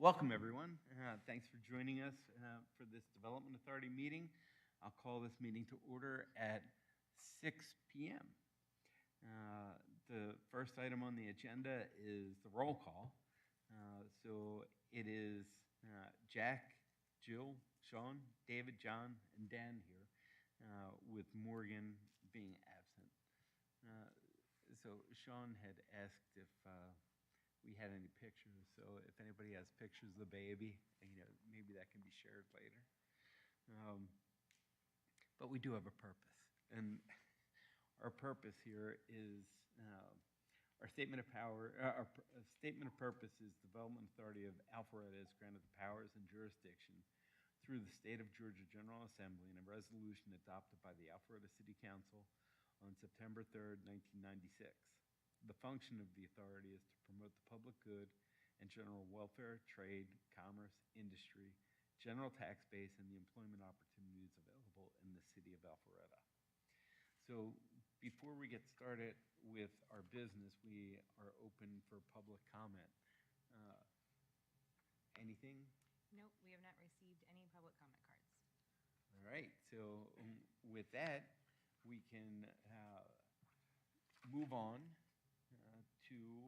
Welcome, everyone. Thanks for joining us for this Development Authority meeting. I'll call this meeting to order at 6 p.m. The first item on the agenda is the roll call. So it is Jack, Jill, Sean, David, John, and Dan here, with Morgan being absent. So Sean had asked if we had any pictures, so if anybody has pictures of the baby, maybe that can be shared later. But we do have a purpose, and our purpose here is our statement of power. Our statement of purpose is Development Authority of Alpharetta is granted the powers and jurisdiction through the State of Georgia General Assembly in a resolution adopted by the Alpharetta City Council on September 3rd, 1996. The function of the authority is to promote the public good and general welfare, trade, commerce, industry, general tax base, and the employment opportunities available in the city of Alpharetta. So before we get started with our business, we are open for public comment. Anything? Nope, we have not received any public comment cards. All right, so with that, we can move on to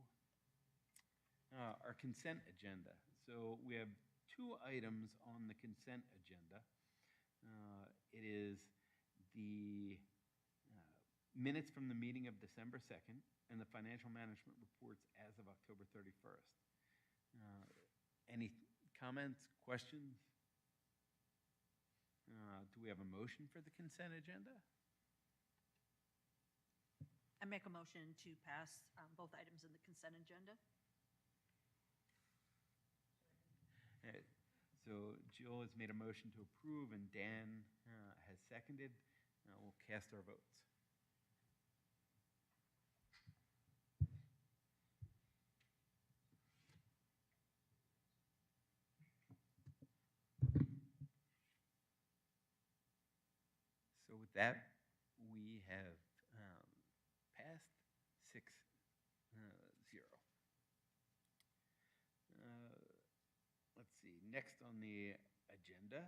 our consent agenda. So we have two items on the consent agenda. It is the minutes from the meeting of December 2nd and the financial management reports as of October 31st. Any comments, questions? Do we have a motion for the consent agenda? I make a motion to pass both items in the consent agenda. So Jill has made a motion to approve, and Dan has seconded. We'll cast our votes. So with that, we have passed 6-0. Let's see, next on the agenda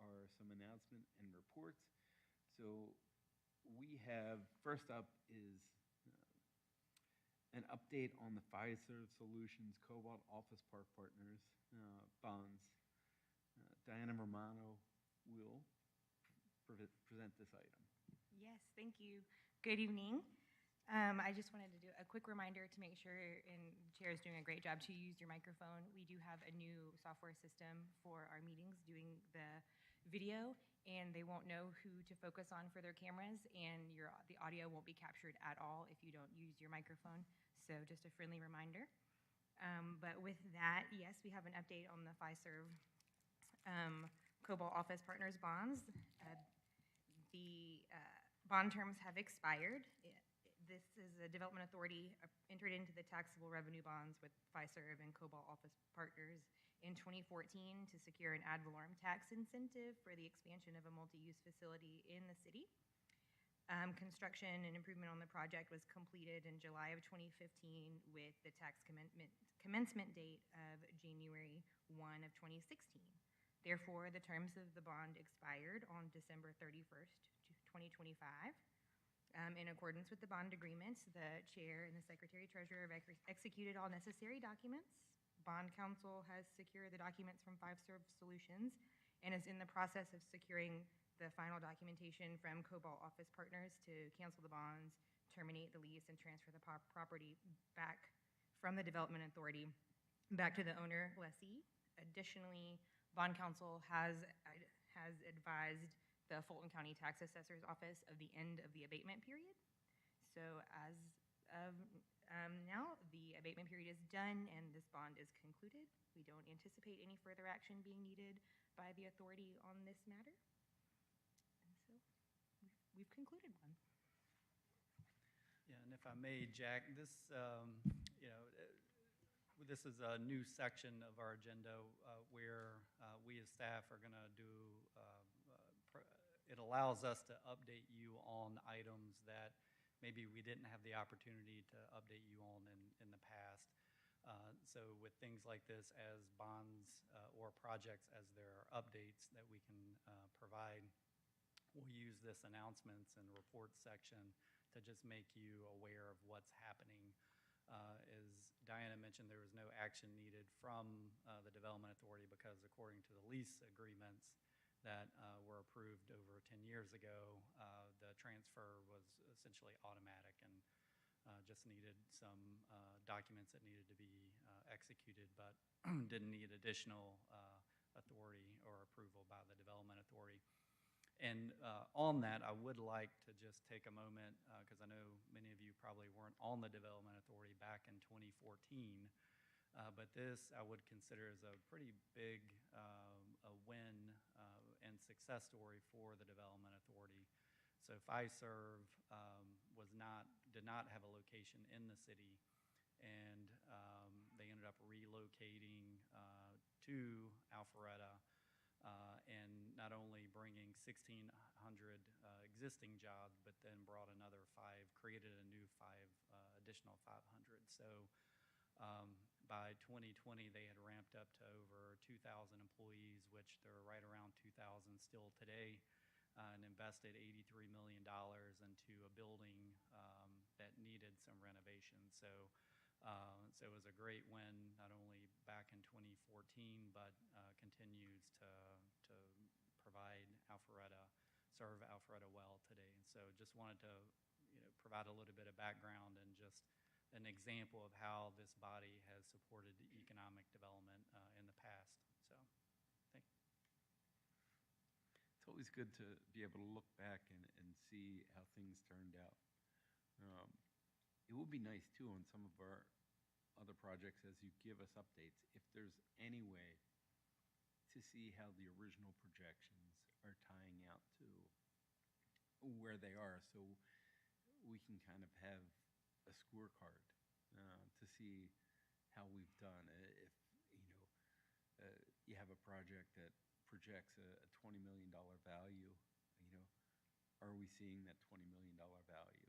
are some announcements and reports. So we have, first up is an update on the Fiserv Solutions Cobalt Office Park Partners bonds. Diana Romano will present this item. Yes, thank you. Good evening. I just wanted to do a quick reminder to make sure, and the chair is doing a great job, to use your microphone. We do have a new software system for our meetings doing the video, and they won't know who to focus on for their cameras, and the audio won't be captured at all if you don't use your microphone. So just a friendly reminder. But with that, yes, we have an update on the Fiserv Cobalt Office Partners bonds. The bond terms have expired. This is a development authority entered into the taxable revenue bonds with Fiserv and Cobalt Office Partners in 2014 to secure an ad valorem tax incentive for the expansion of a multi-use facility in the city. Construction and improvement on the project was completed in July of 2015 with the tax commencement date of January 1 of 2016. Therefore, the terms of the bond expired on December 31st, 2025. In accordance with the bond agreements, the chair and the secretary-treasurer have executed all necessary documents. Bond counsel has secured the documents from Fiserv Solutions and is in the process of securing the final documentation from Cobalt Office Partners to cancel the bonds, terminate the lease, and transfer the property back from the development authority back to the owner lessee. Additionally, bond counsel has advised the Fulton County Tax Assessor's Office of the end of the abatement period. So as of now, the abatement period is done and this bond is concluded. We don't anticipate any further action being needed by the authority on this matter. And so we've concluded one. Yeah, and if I may, Jack, this, this is a new section of our agenda where we as staff are going to do, it allows us to update you on items that maybe we didn't have the opportunity to update you on in the past. So with things like this as bonds or projects, as there are updates that we can provide, we'll use this announcements and reports section to just make you aware of what's happening. As Diana mentioned, there was no action needed from the Development Authority because according to the lease agreements that were approved over 10 years ago, the transfer was essentially automatic and just needed some documents that needed to be executed, but didn't need additional authority or approval by the Development Authority. And on that, I would like to just take a moment, because I know many of you probably weren't on the Development Authority back in 2014, but this I would consider as a pretty big a win and success story for the Development Authority. So FISERV did not have a location in the city, and they ended up relocating to Alpharetta, and not only bringing 1,600 existing jobs, but then brought another created a new additional 500. So by 2020, they had ramped up to over 2,000 employees, which they're right around 2,000 still today, and invested $83 million into a building that needed some renovation. So it was a great win, not only back in 2014, but continues to serve Alpharetta well today. And so just wanted to provide a little bit of background and just an example of how this body has supported economic development in the past. So thank you. It's always good to be able to look back and see how things turned out. It would be nice, too, on some of our other projects, as you give us updates, if there's any way to see how the original projections are tying out to where they are, so we can kind of have a scorecard to see how we've done. If you have a project that projects a $20 million value, are we seeing that $20 million value?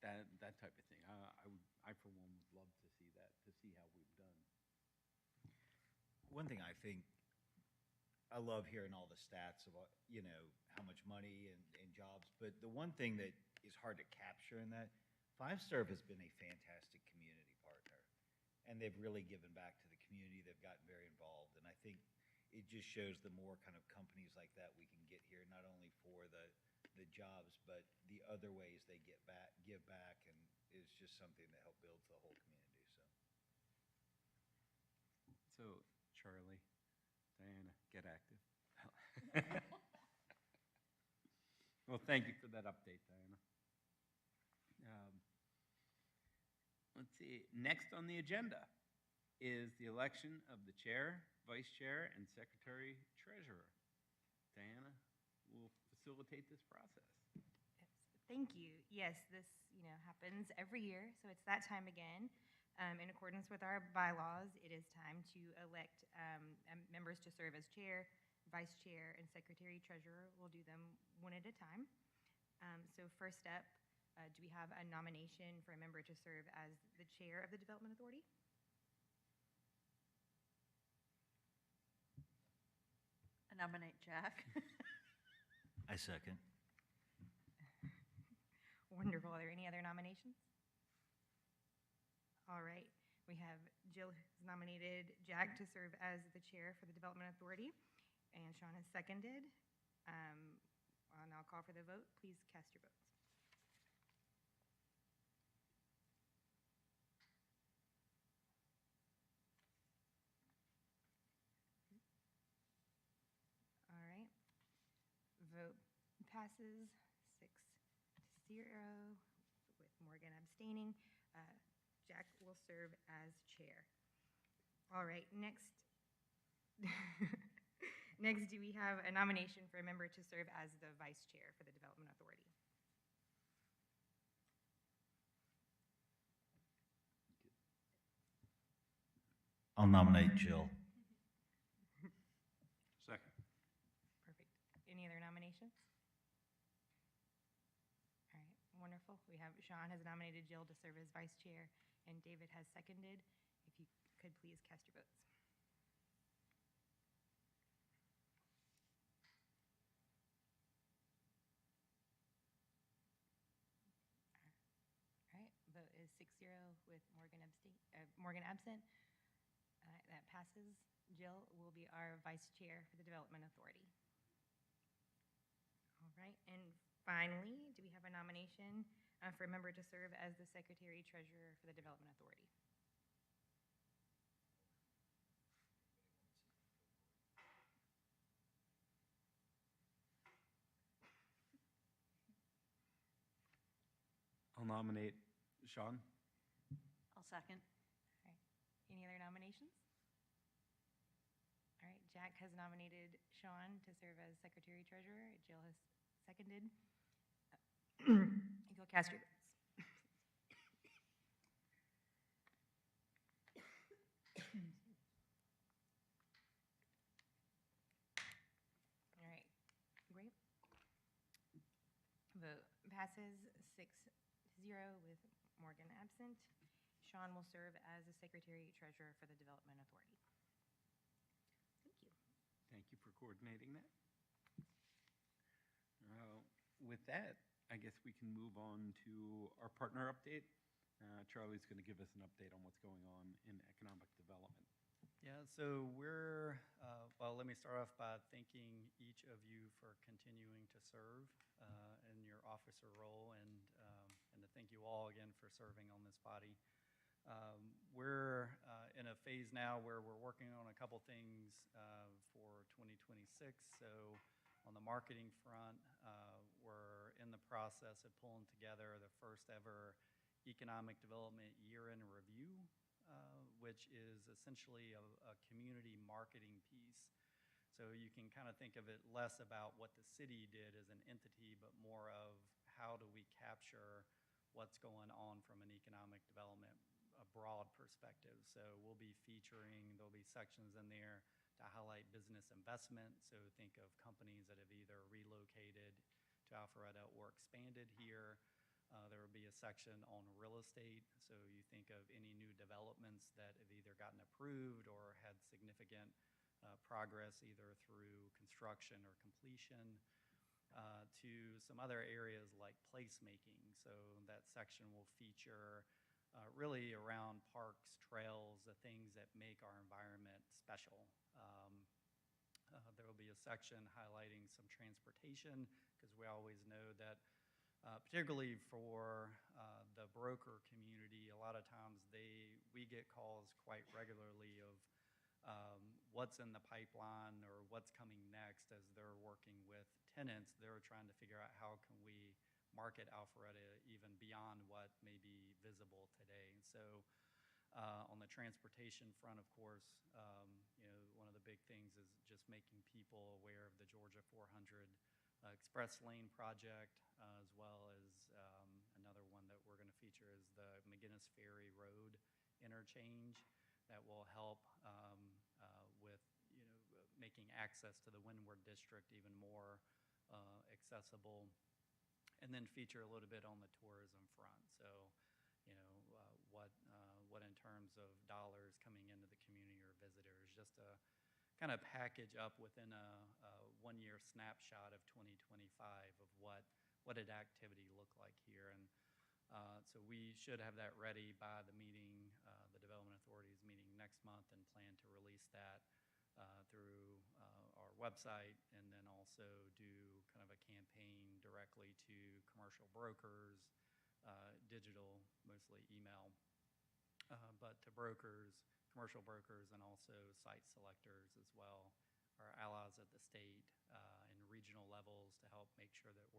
That type of thing. I for one would love to see that, to see how we've done. One thing I think, I love hearing all the stats about, how much money and jobs, but the one thing that is hard to capture in that, FiveServe has been a fantastic community partner, and they've really given back to the community. They've gotten very involved, and I think it just shows the more kind of companies like that we can get here, not only for the jobs, but the other ways they give back, and is just something that help build the whole community. So, Charlie, Diana, get active. Well, thank you for that update, Diana. Let's see. Next on the agenda is the election of the chair, vice chair, and secretary treasurer. Diana will facilitate this process. Yes. Thank you. Yes, this happens every year, so it's that time again. In accordance with our bylaws, it is time to elect members to serve as chair, vice chair, and secretary treasurer. We'll do them one at a time. So first up, do we have a nomination for a member to serve as the chair of the Development Authority? I nominate Jack. I second. Wonderful. Are there any other nominations? All right. We have Jill has nominated Jack to serve as the chair for the Development Authority, and Sean has seconded. And I'll call for the vote. Please cast your votes. All right. Vote passes 6-0 with Morgan abstaining. Jack will serve as chair. All right, next. Next, do we have a nomination for a member to serve as the vice chair for the Development Authority? I'll nominate Jill. Second. Perfect. Any other nominations? All right, wonderful. We have Sean has nominated Jill to serve as vice chair, and David has seconded. could please cast your votes. All right, vote is 6-0 with Morgan absent. That passes. Jill will be our vice chair for the Development Authority. All right, and finally, do we have a nomination for a member to serve as the Secretary Treasurer for the Development Authority? I'll nominate Sean. I'll second. All right, any other nominations? All right, Jack has nominated Sean to serve as Secretary Treasurer. Jill has seconded. Go cast your votes. All right, great. Vote passes 6-0 with Morgan absent. Sean will serve as the Secretary Treasurer for the Development Authority. Thank you. Thank you for coordinating that. With that, I guess we can move on to our partner update. Charlie's going to give us an update on what's going on in economic development. Yeah, so well, let me start off by thanking each of you for continuing to serve in your officer role, and to thank you all again for serving on this body. We're in a phase now where we're working on a couple things for 2026. So on the marketing front, we're in the process of pulling together the first ever economic development year-end review, which is essentially a community marketing piece. So you can kind of think of it less about what the city did as an entity, but more of how do we capture what's going on from an economic development, a broad perspective. So we'll be there'll be sections in there to highlight business investment. So think of companies that have either relocated to Alpharetta or expanded here. There will be a section on real estate. So you think of any new developments that have either gotten approved or had significant progress either through construction or completion, to some other areas like placemaking. So that section will feature really around parks, trails, the things that make our environment special. There will be a section highlighting some transportation, because we always know that particularly for the broker community, a lot of times we get calls quite regularly of what's in the pipeline or what's coming next as they're working with tenants. They're trying to figure out how can we market Alpharetta even beyond what may be visible today. So on the transportation front, of course, one of the big things is just making people aware of the Georgia 400 Express Lane project, as well as another one that we're going to feature is the McGinnis Ferry Road interchange that will help with making access to the Windward District even more accessible, and then feature a little bit on the tourism front. So what in terms of dollars coming into the community or visitors, just to kind of package up within a one-year snapshot of 2025 of what did activity look like here. And so we should have that ready by the meeting, the Development Authority's meeting next month, and plan to release that through our website, and then also do kind of a campaign directly to commercial brokers, digital, mostly email, but to brokers, commercial brokers, and also site selectors as well, our allies at the state and regional levels, to help make sure that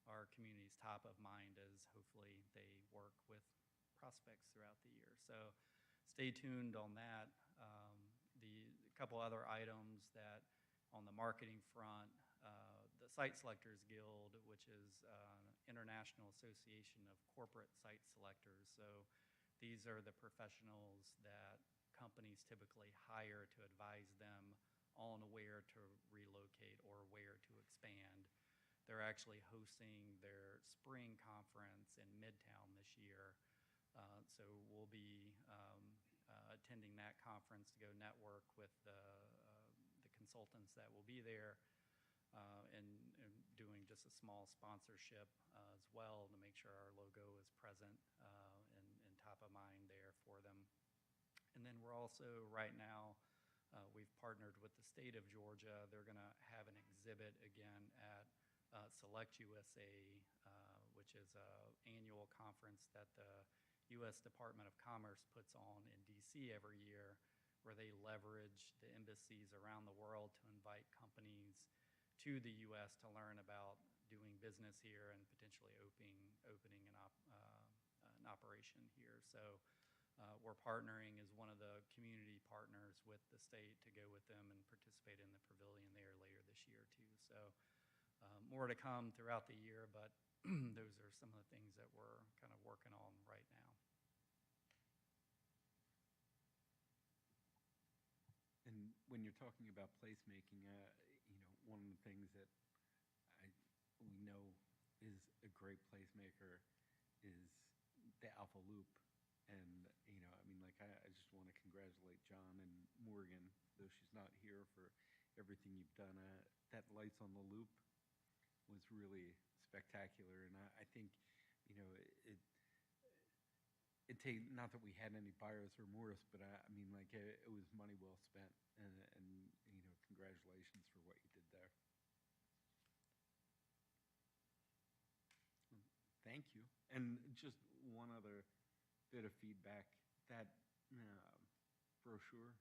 our community's top of mind as hopefully they work with prospects throughout the year. So stay tuned on that. A couple other items that on the marketing front, the Site Selectors Guild, which is International Association of Corporate Site Selectors. So these are the professionals that companies typically hire to advise them on where to relocate or where to expand. They're actually hosting their spring conference in Midtown this year. So we'll be attending that conference to go network with the consultants that will be there, and doing just a small sponsorship as well to make sure our logo is present and top of mind there for them. And then we're also, right now, we've partnered with the state of Georgia. They're going to have an exhibit again at Select USA, which is an annual conference that the U.S. Department of Commerce puts on in D.C. every year, where they leverage the embassies around the world to invite companies to the U.S. to learn about doing business here and potentially opening an operation here. So we're partnering as one of the community partners with the state to go with them and participate in the pavilion there later this year too. So more to come throughout the year, but those are some of the things that we're kind of working on right now. And when you're talking about placemaking, one of the things that we know is a great placemaker is the Alpha Loop. And, I just want to congratulate John and Morgan, though she's not here, for everything you've done. That Lights on the Loop was really spectacular. And I think, it takes, not that we had any buyer's remorse, but it was money well spent. And congratulations for what you did there. Thank you. And just one other bit of feedback, that brochure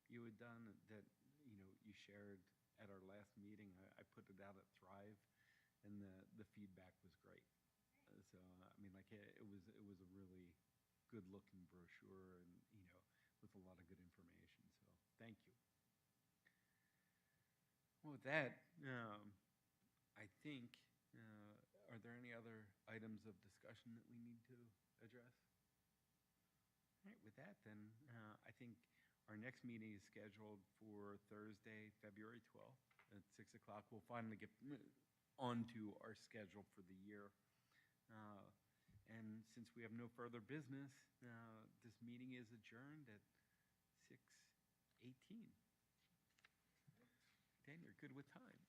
you had done that you shared at our last meeting, I put it out at Thrive, and the feedback was great. So it was a really good looking brochure, and with a lot of good information. So thank you. Well, with that, I think, are there any other items of discussion that we need to address? All right, with that, then, I think our next meeting is scheduled for Thursday, February 12th at 6 o'clock. We'll finally get onto our schedule for the year. And since we have no further business, this meeting is adjourned at 6:18. Dan, you're good with time.